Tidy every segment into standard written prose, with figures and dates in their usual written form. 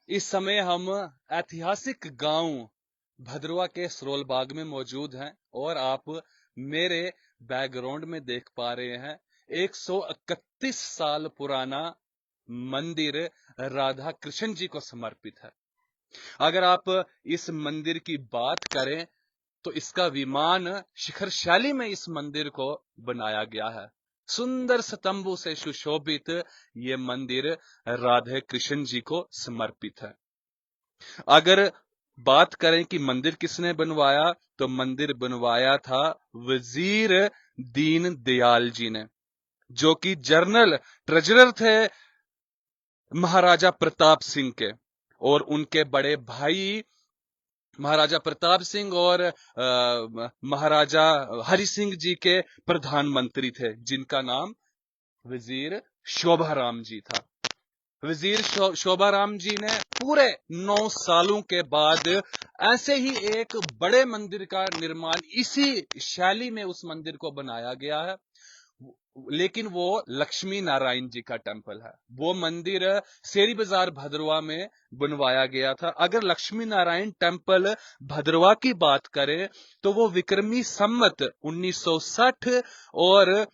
इस समय हम ऐतिहासिक गांव भद्रवा के सरोल बाग में मौजूद हैं और आप मेरे बैकग्राउंड में देख पा रहे हैं 131 साल पुराना मंदिर राधा कृष्ण जी को समर्पित है। अगर आप इस मंदिर की बात करें तो इसका विमान शिखर शैली में इस मंदिर को बनाया गया है। सुंदर स्तंभों से सुशोभित ये मंदिर राधे कृष्ण जी को समर्पित है। अगर बात करें कि मंदिर किसने बनवाया, तो मंदिर बनवाया था वजीर दीन दयाल जी ने, जो कि जनरल ट्रेजरर थे महाराजा प्रताप सिंह के, और उनके बड़े भाई महाराजा प्रताप सिंह और महाराजा हरि सिंह जी के प्रधानमंत्री थे, जिनका नाम वजीर शोभाराम जी था। वजीर शोभाराम जी ने पूरे 9 सालों के बाद ऐसे ही एक बड़े मंदिर का निर्माण इसी शैली में उस मंदिर को बनाया गया है, लेकिन वो लक्ष्मी नारायण जी का टेम्पल है। वो मंदिर शेरी बाजार भद्रवा में बनवाया गया था। अगर लक्ष्मी नारायण टेम्पल भद्रवा की बात करें तो वो विक्रमी संमत 1960 और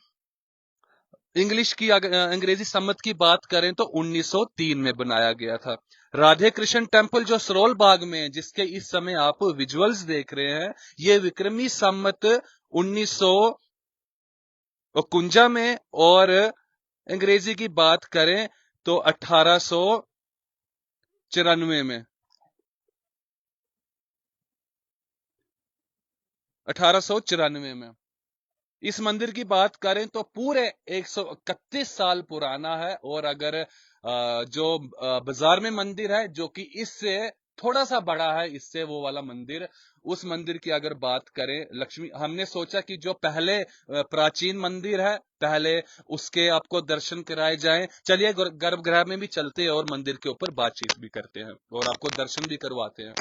इंग्लिश की अंग्रेजी सम्मत की बात करें तो 1903 में बनाया गया था। राधे कृष्ण टेम्पल जो सरोल बाग में, जिसके इस समय आप विजुअल्स देख रहे हैं, ये विक्रमी सम्मत 1951 में, और अंग्रेजी की बात करें तो 1894 में 1894 में। इस मंदिर की बात करें तो पूरे 131 साल पुराना है। और अगर जो बाजार में मंदिर है जो कि इससे थोड़ा सा बड़ा है, इससे वो वाला मंदिर, उस मंदिर की अगर बात करें लक्ष्मी, हमने सोचा कि जो पहले प्राचीन मंदिर है पहले उसके आपको दर्शन कराए जाएं। चलिए गर्भगृह में भी चलते हैं और मंदिर के ऊपर बातचीत भी करते हैं और आपको दर्शन भी करवाते हैं।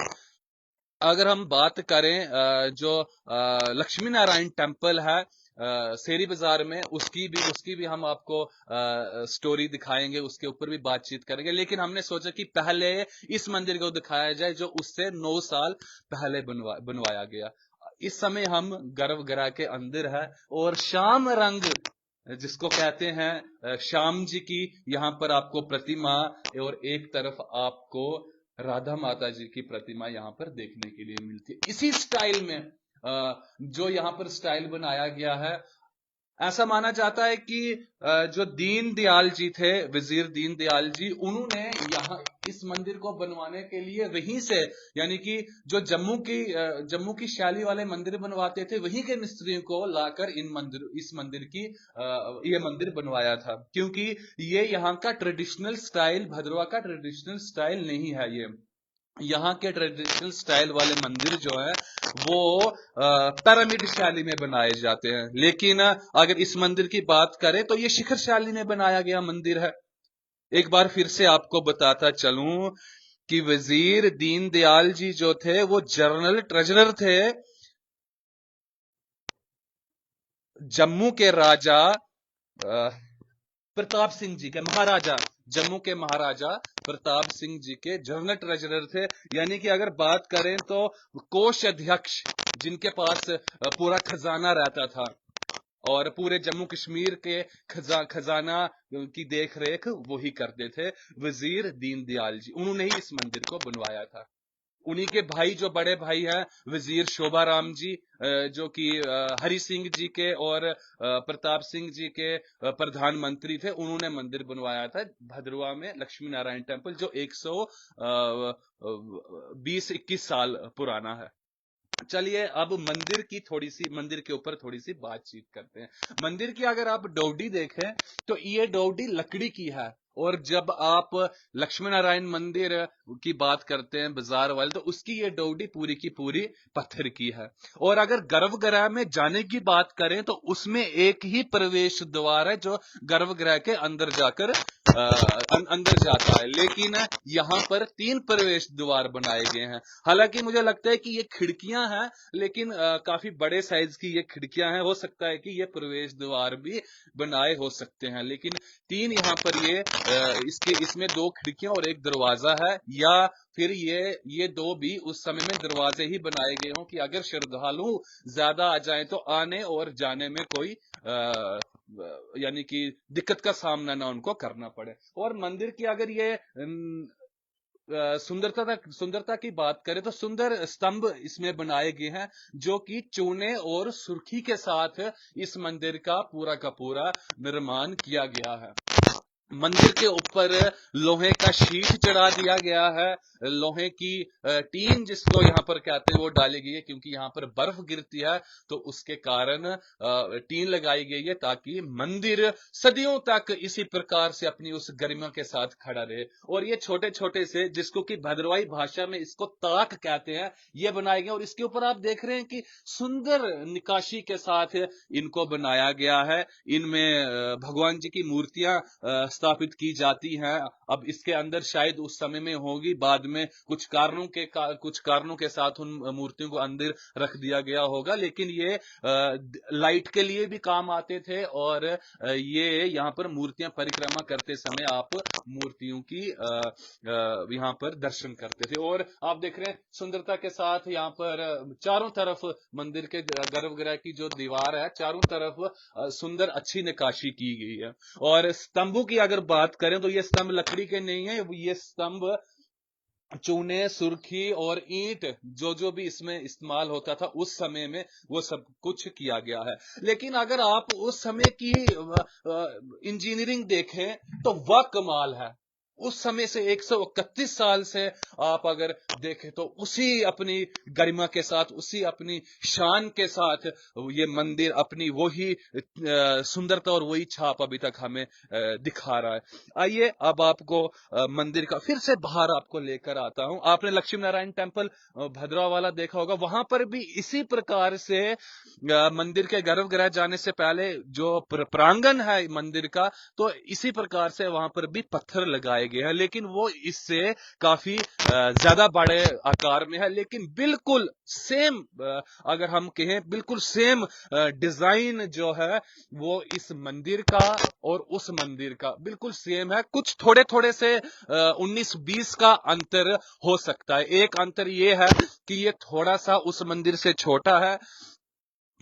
अगर हम बात करें जो लक्ष्मी नारायण टेम्पल है शेरी बाजार में, उसकी भी हम आपको स्टोरी दिखाएंगे, उसके ऊपर भी बातचीत करेंगे। लेकिन हमने सोचा कि पहले इस मंदिर को दिखाया जाए जो उससे 9 साल पहले बनवाया गया। इस समय हम गर्भगृह के अंदर है और श्याम रंग जिसको कहते हैं श्याम जी की यहाँ पर आपको प्रतिमा, और एक तरफ आपको राधा माता जी की प्रतिमा यहाँ पर देखने के लिए मिलती है। इसी स्टाइल में जो यहाँ पर स्टाइल बनाया गया है, ऐसा माना जाता है कि जो दीन दयाल जी थे, वजीर दीन दयाल जी, उन्होंने यहाँ इस मंदिर को बनवाने के लिए वहीं से, यानी कि जो जम्मू की शैली वाले मंदिर बनवाते थे, वहीं के मिस्त्रियों को लाकर इस मंदिर की ये मंदिर बनवाया था। क्योंकि ये यहाँ का ट्रेडिशनल स्टाइल, भद्रवा का ट्रेडिशनल स्टाइल नहीं है। ये यहाँ के ट्रेडिशनल स्टाइल वाले मंदिर जो है वो पिरामिड शैली में बनाए जाते हैं। लेकिन अगर इस मंदिर की बात करें तो ये शिखर शैली में बनाया गया मंदिर है। एक बार फिर से आपको बताता चलूं कि वजीर दीन दयाल जी जो थे वो जनरल ट्रेजरर थे जम्मू के राजा प्रताप सिंह जी के, महाराजा जम्मू के महाराजा प्रताप सिंह जी के जनरल ट्रेजरर थे। यानी कि अगर बात करें तो कोष अध्यक्ष, जिनके पास पूरा खजाना रहता था और पूरे जम्मू कश्मीर के खजाना की देख रेख वही करते थे, वजीर दीन दयाल जी, उन्होंने ही इस मंदिर को बनवाया था। उन्हीं के भाई, जो बड़े भाई हैं वजीर शोभाराम जी, जो कि हरि सिंह जी के और प्रताप सिंह जी के प्रधानमंत्री थे, उन्होंने मंदिर बनवाया था भद्रवा में लक्ष्मी नारायण टेम्पल, जो 120-21 साल पुराना है। चलिए अब मंदिर के ऊपर थोड़ी सी बातचीत करते हैं। मंदिर की अगर आप डोडी देखें तो ये डोडी लकड़ी की है, और जब आप लक्ष्मी नारायण मंदिर की बात करते हैं बाजार वाले, तो उसकी ये डोडी पूरी की पूरी पत्थर की है। और अगर गर्भगृह में जाने की बात करें तो उसमें एक ही प्रवेश द्वार है जो गर्भगृह के अंदर जाकर अंदर जाता है, लेकिन यहाँ पर 3 प्रवेश द्वार बनाए गए हैं। हालांकि मुझे लगता है कि ये खिड़कियां हैं, लेकिन काफी बड़े साइज की ये खिड़कियां हैं। हो सकता है कि ये प्रवेश द्वार भी बनाए हो सकते हैं, लेकिन 3 यहाँ पर ये इसमें 2 खिड़कियां और 1 दरवाजा है, या फिर ये 2 भी उस समय में दरवाजे ही बनाए गए हों कि अगर श्रद्धालु ज्यादा आ जाएं तो आने और जाने में कोई यानी कि दिक्कत का सामना ना उनको करना पड़े। और मंदिर की अगर ये सुंदरता की बात करें तो सुंदर स्तंभ इसमें बनाए गए हैं जो कि चूने और सुर्खी के साथ इस मंदिर का पूरा निर्माण किया गया है। मंदिर के ऊपर लोहे का शीट चढ़ा दिया गया है, लोहे की टीन जिसको यहाँ पर कहते हैं वो डाली गई है, क्योंकि यहाँ पर बर्फ गिरती है तो उसके कारण टीन लगाई गई है ताकि मंदिर सदियों तक इसी प्रकार से अपनी उस गरिमा के साथ खड़ा रहे। और ये छोटे छोटे से, जिसको कि भद्रवाही भाषा में इसको ताक कहते हैं, ये बनाए गए। और इसके ऊपर आप देख रहे हैं कि सुंदर निकाशी के साथ इनको बनाया गया है। इनमें भगवान जी की मूर्तियां स्थापित की जाती हैं। अब इसके अंदर शायद उस समय में होगी, बाद में कुछ कारणों के साथ उन मूर्तियों को अंदर रख दिया गया होगा, लेकिन ये लाइट के लिए भी काम आते थे। और ये यहाँ पर मूर्तियां परिक्रमा करते समय आप मूर्तियों की यहाँ पर दर्शन करते थे। और आप देख रहे हैं सुंदरता के साथ यहाँ पर चारों तरफ मंदिर के गर्भगृह की जो दीवार है, चारों तरफ सुंदर अच्छी नक्काशी की गई है। और स्तंभों की अगर बात करें तो ये स्तंभ लकड़ी के नहीं है, ये स्तंभ चूने, सुर्खी और ईंट जो भी इसमें इस्तेमाल होता था उस समय में, वो सब कुछ किया गया है। लेकिन अगर आप उस समय की इंजीनियरिंग देखें तो वह कमाल है। उस समय से 131 साल से आप अगर देखें तो उसी अपनी गरिमा के साथ, उसी अपनी शान के साथ ये मंदिर अपनी वही सुंदरता और वही छाप अभी तक हमें दिखा रहा है। आइए अब आपको मंदिर का फिर से बाहर आपको लेकर आता हूं। आपने लक्ष्मी नारायण टेम्पल भद्रवा वाला देखा होगा, वहां पर भी इसी प्रकार से मंदिर के गर्भगृह जाने से पहले जो प्रांगण है मंदिर का, तो इसी प्रकार से वहां पर भी पत्थर लगाए गए हैं, लेकिन वो इससे काफी ज्यादा बड़े आकार में है। लेकिन बिल्कुल सेम, अगर हम कहें बिल्कुल सेम डिजाइन जो है वो इस मंदिर का और उस मंदिर का बिल्कुल सेम है। कुछ थोड़े थोड़े से 19-20 का अंतर हो सकता है। एक अंतर ये है कि ये थोड़ा सा उस मंदिर से छोटा है।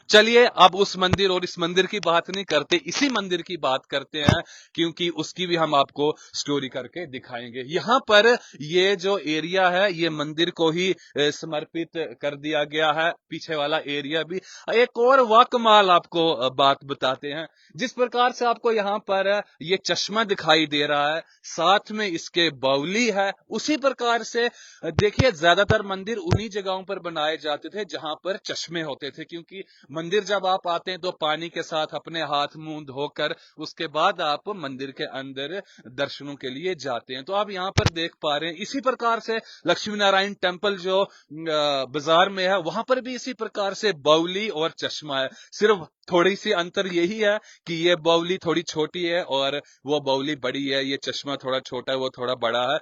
चलिए अब उस मंदिर और इस मंदिर की बात नहीं करते, इसी मंदिर की बात करते हैं, क्योंकि उसकी भी हम आपको स्टोरी करके दिखाएंगे। यहां पर ये जो एरिया है ये मंदिर को ही समर्पित कर दिया गया है। पीछे वाला एरिया भी। एक और वाकमाल आपको बात बताते हैं। जिस प्रकार से आपको यहां पर ये चश्मा दिखाई दे रहा है, साथ में इसके बावली है, उसी प्रकार से देखिए ज्यादातर मंदिर उन्हीं जगहों पर बनाए जाते थे जहां पर चश्मे होते थे, क्योंकि मंदिर जब आप आते हैं तो पानी के साथ अपने हाथ मुंह धोकर उसके बाद आप मंदिर के अंदर दर्शनों के लिए जाते हैं। तो आप यहां पर देख पा रहे हैं इसी प्रकार से लक्ष्मी नारायण टेम्पल जो बाजार में है, वहां पर भी इसी प्रकार से बावली और चश्मा है। सिर्फ थोड़ी सी अंतर यही है कि ये बावली थोड़ी छोटी है और वो बावली बड़ी है, ये चश्मा थोड़ा छोटा है, वो थोड़ा बड़ा है।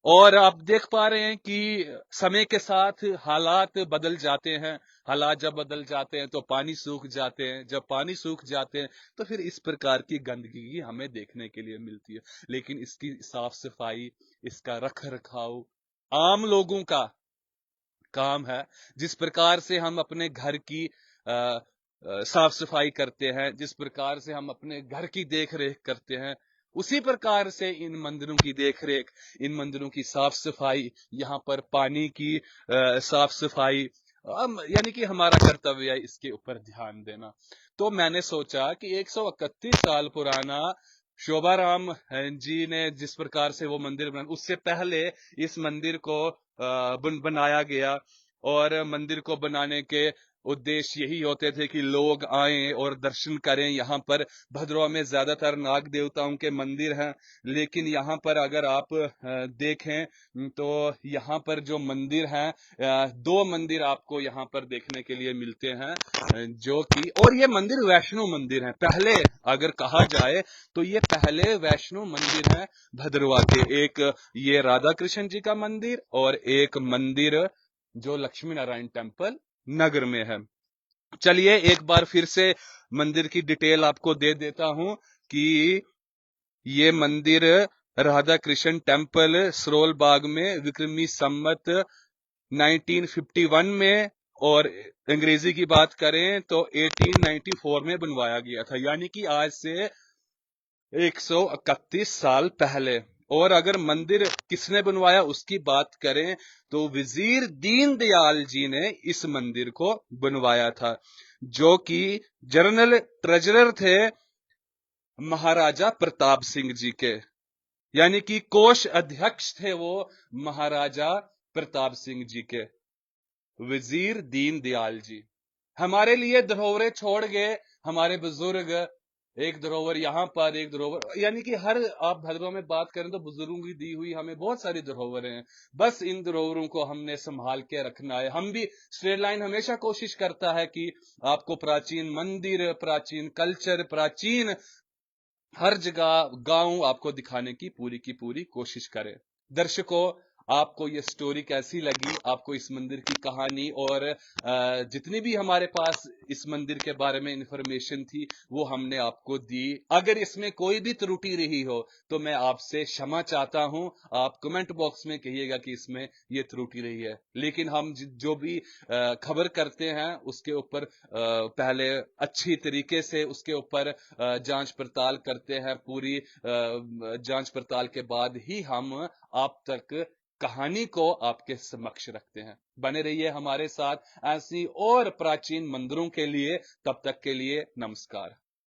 और आप देख पा रहे हैं कि समय के साथ हालात बदल जाते हैं। हालात जब बदल जाते हैं तो पानी सूख जाते हैं, जब पानी सूख जाते हैं तो फिर इस प्रकार की गंदगी हमें देखने के लिए मिलती है। लेकिन इसकी साफ सफाई, इसका रख रखाव आम लोगों का काम है। जिस प्रकार से हम अपने घर की साफ सफाई करते हैं, जिस प्रकार से हम अपने घर की देख रेख करते हैं, उसी प्रकार से इन मंदिरों की देख रेख, इन मंदिरों की साफ सफाई, यहाँ पर पानी की साफ सफाई, यानी कि हमारा कर्तव्य है इसके ऊपर ध्यान देना। तो मैंने सोचा कि 131 साल पुराना शोभाराम जी ने जिस प्रकार से वो मंदिर बना, उससे पहले इस मंदिर को बनाया गया। और मंदिर को बनाने के उद्देश्य यही होते थे कि लोग आएं और दर्शन करें। यहाँ पर भद्रवा में ज्यादातर नाग देवताओं के मंदिर हैं, लेकिन यहाँ पर अगर आप देखें तो यहाँ पर जो मंदिर हैं, 2 मंदिर आपको यहाँ पर देखने के लिए मिलते हैं, जो कि, और ये मंदिर वैष्णो मंदिर हैं। पहले अगर कहा जाए तो ये पहले वैष्णो मंदिर हैं भद्रवा के। एक ये राधा कृष्ण जी का मंदिर और एक मंदिर जो लक्ष्मी नारायण टेम्पल नगर में है। चलिए एक बार फिर से मंदिर की डिटेल आपको दे देता हूं कि ये मंदिर राधा कृष्ण टेम्पल सरोल बाग में विक्रमी संमत 1951 में, और अंग्रेजी की बात करें तो 1894 में बनवाया गया था, यानी कि आज से 131 साल पहले। और अगर मंदिर किसने बनवाया उसकी बात करें तो वजीर दीनदयाल जी ने इस मंदिर को बनवाया था, जो कि जनरल ट्रेजरर थे महाराजा प्रताप सिंह जी के, यानी कि कोष अध्यक्ष थे वो महाराजा प्रताप सिंह जी के, वजीर दीनदयाल जी। हमारे लिए धरोहरें छोड़ गए हमारे बुजुर्ग, एक धरोहर यहां पर, एक धरोहर, यानी कि हर, आप धरोहरों में बात करें तो बुजुर्गों की दी हुई हमें बहुत सारी धरोहरें हैं। बस इन धरोहरों को हमने संभाल के रखना है। हम भी, स्ट्रेट लाइन हमेशा कोशिश करता है कि आपको प्राचीन मंदिर, प्राचीन कल्चर, प्राचीन हर जगह गांव आपको दिखाने की पूरी कोशिश करें। दर्शकों, आपको ये स्टोरी कैसी लगी? आपको इस मंदिर की कहानी और जितनी भी हमारे पास इस मंदिर के बारे में इंफॉर्मेशन थी वो हमने आपको दी। अगर इसमें कोई भी त्रुटि रही हो तो मैं आपसे क्षमा चाहता हूं। आप कमेंट बॉक्स में कहिएगा कि इसमें ये त्रुटि रही है। लेकिन हम जो भी खबर करते हैं उसके ऊपर पहले अच्छी तरीके से उसके ऊपर जांच पड़ताल करते हैं। पूरी जांच पड़ताल के बाद ही हम आप तक कहानी को आपके समक्ष रखते हैं। बने रहिए हमारे साथ ऐसी और प्राचीन मंदिरों के लिए। तब तक के लिए नमस्कार।